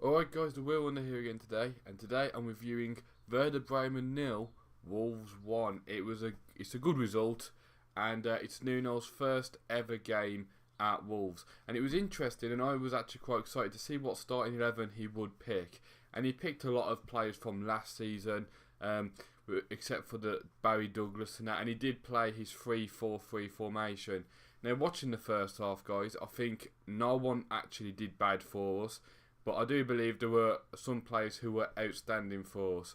Alright guys, the Wheel Runner here again today, and today I'm reviewing Werder Bremen 0, Wolves 1. It's a good result, and it's Nuno's first ever game at Wolves. And it was interesting, and I was actually quite excited to see what starting 11 he would pick. And he picked a lot of players from last season, except for the Barry Douglas and that, and he did play his 3-4-3 formation. Now watching the first half, guys, I think no one actually did bad for us. But I do believe there were some players who were outstanding for us.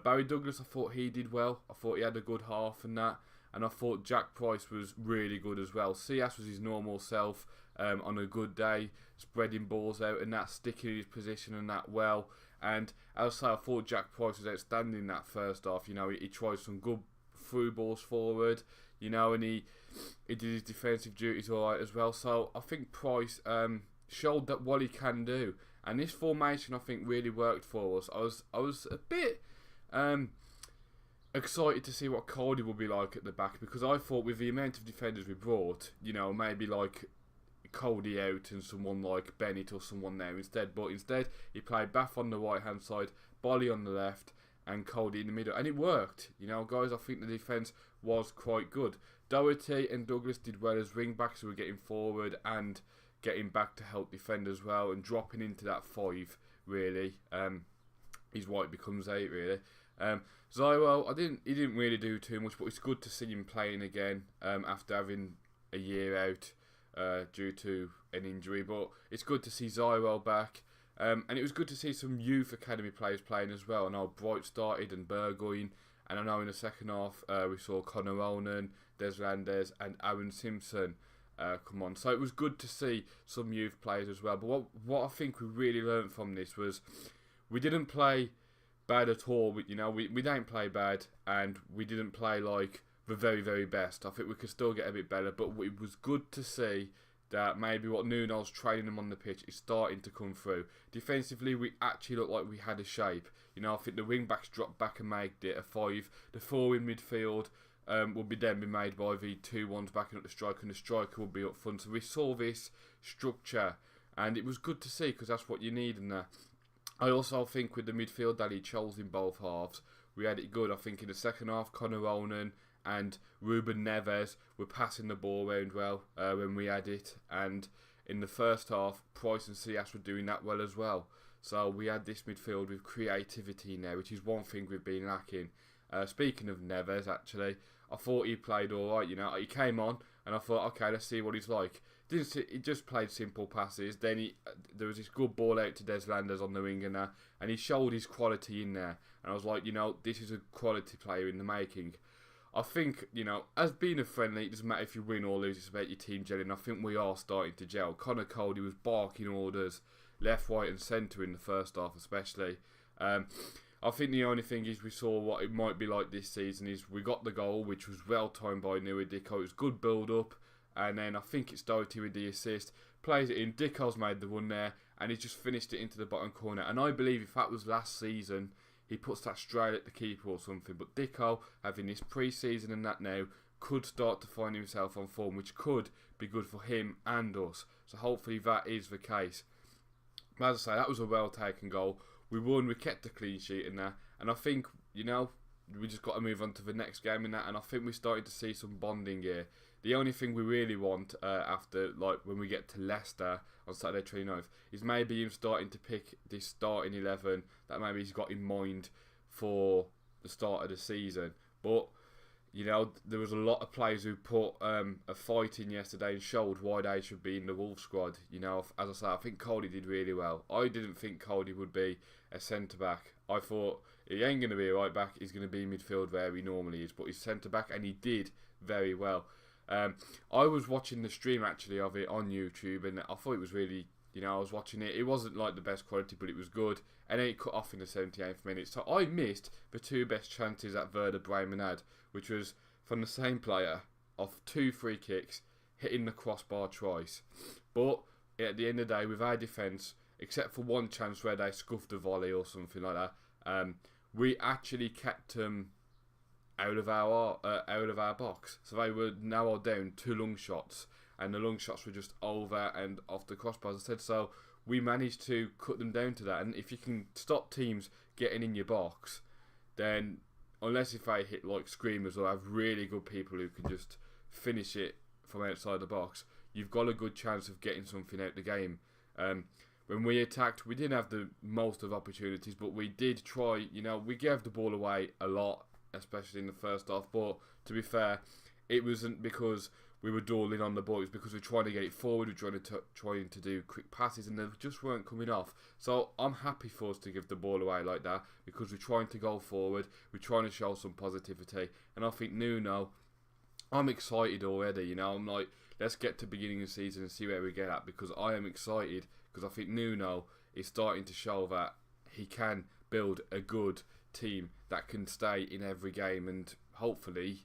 Barry Douglas, I thought he did well. I thought he had a good half and that. And I thought Jack Price was really good as well. Cias was his normal self on a good day, spreading balls out and that, sticking in his position and that well. And as I say, I thought Jack Price was outstanding in that first half. You know, he tried some good through balls forward, you know, and he did his defensive duties alright as well. So I think Price showed that what he can do. And this formation, I think, really worked for us. I was a bit excited to see what Cody would be like at the back, because I thought with the amount of defenders we brought, you know, maybe like Cody out and someone like Bennett or someone there instead. But instead, he played Bath on the right hand side, Bolly on the left, and Cody in the middle, and it worked. You know, guys, I think the defence was quite good. Doherty and Douglas did well as wing backs who were getting forward and getting back to help defend as well, and dropping into that 5 really is why it becomes 8 really. Zywell, he didn't really do too much, but it's good to see him playing again after having a year out due to an injury. But it's good to see Zywell back, and it was good to see some youth academy players playing as well. I know Bright started and Burgoyne, and I know in the second half we saw Connor Ronan, Des Landes and Aaron Simpson come on. So it was good to see some youth players as well. But what I think we really learned from this was we didn't play bad at all. We don't play bad, and we didn't play like the very, very best. I think we could still get a bit better, but it was good to see that maybe what Nuno's training them on the pitch is starting to come through. Defensively, we actually looked like we had a shape. You know, I think the wing backs dropped back and made it a 5. The 4 in midfield will be made by the 2 ones backing up the striker, and the striker will be up front. So we saw this structure, and it was good to see, because that's what you need in there. I also think with the midfield that he chose in both halves, we had it good. I think in the second half, Connor Ronan and Ruben Neves were passing the ball around well when we had it, and in the first half, Price and Cias were doing that well as well. So we had this midfield with creativity in there, which is one thing we've been lacking. Speaking of Neves, actually, I thought he played alright. You know, he came on, and I thought, okay, let's see what he's like. He just played simple passes. Then there was this good ball out to Des Landes on the wing and he showed his quality in there. And I was like, you know, this is a quality player in the making. I think, you know, as being a friendly, it doesn't matter if you win or lose, it's about your team gelling. I think we are starting to gel. Connor Cody was barking orders left, right and centre in the first half especially. I think the only thing is we saw what it might be like this season is we got the goal, which was well timed by Nua Dicko. It was good build up, and then I think it's Doherty with the assist, plays it in. Dicko's made the one there, and he's just finished it into the bottom corner. And I believe if that was last season, he puts that straight at the keeper or something. But Dicko, having this pre-season and that now, could start to find himself on form, which could be good for him and us. So hopefully that is the case. But as I say, that was a well taken goal. We won, we kept the clean sheet in there, and I think, you know, we just got to move on to the next game in that, and I think we're starting to see some bonding here. The only thing we really want after, like, when we get to Leicester on Saturday 29th, is maybe him starting to pick this starting 11 that maybe he's got in mind for the start of the season. But, you know, there was a lot of players who put a fight in yesterday and showed why they should be in the Wolves squad. You know, as I say, I think Cody did really well. I didn't think Cody would be a centre-back. I thought he ain't going to be a right-back, he's going to be midfield where he normally is, but he's centre-back, and he did very well. I was watching the stream actually of it on YouTube, and I thought it was really, you know, I was watching it. It wasn't like the best quality, but it was good. And then it cut off in the 78th minute. So I missed the 2 best chances that Werder Bremen had, which was from the same player off 2 free kicks, hitting the crossbar twice. But at the end of the day, with our defence, except for one chance where they scuffed a volley or something like that, we actually kept them out of our box. So they were narrowed down 2 long shots, and the long shots were just over and off the crossbars instead. So we managed to cut them down to that. And if you can stop teams getting in your box, then unless if they hit like screamers or have really good people who can just finish it from outside the box, you've got a good chance of getting something out the game. When we attacked, we didn't have the most of opportunities, but we did try. You know, we gave the ball away a lot, especially in the first half. But to be fair, it wasn't because we were dawdling on the ball. It was because we were trying to get it forward. We were trying to do quick passes, and they just weren't coming off. So I'm happy for us to give the ball away like that because we're trying to go forward. We're trying to show some positivity, and I think Nuno, I'm excited already. You know, I'm like, let's get to the beginning of the season and see where we get at, because I am excited because I think Nuno is starting to show that he can build a good team that can stay in every game, and hopefully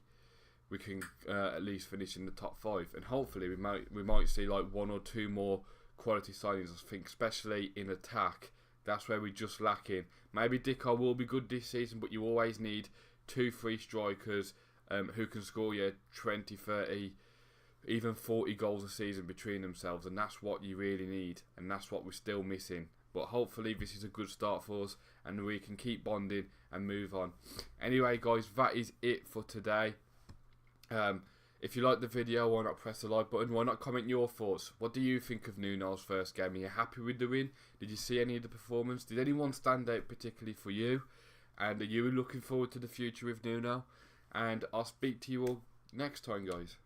we can at least finish in the top 5, and hopefully we might see like 1 or 2 more quality signings. I think especially in attack, that's where we're just lacking. Maybe Dicko will be good this season, but you always need 2-3 strikers who can score you 20, 30, even 40 goals a season between themselves, and that's what you really need, and that's what we're still missing. But hopefully this is a good start for us, and we can keep bonding and move on. Anyway guys, that is it for today. If you like the video, why not press the like button? Why not comment your thoughts? What do you think of Nuno's first game? Are you happy with the win? Did you see any of the performance? Did anyone stand out particularly for you? And are you looking forward to the future with Nuno? And I'll speak to you all next time, guys.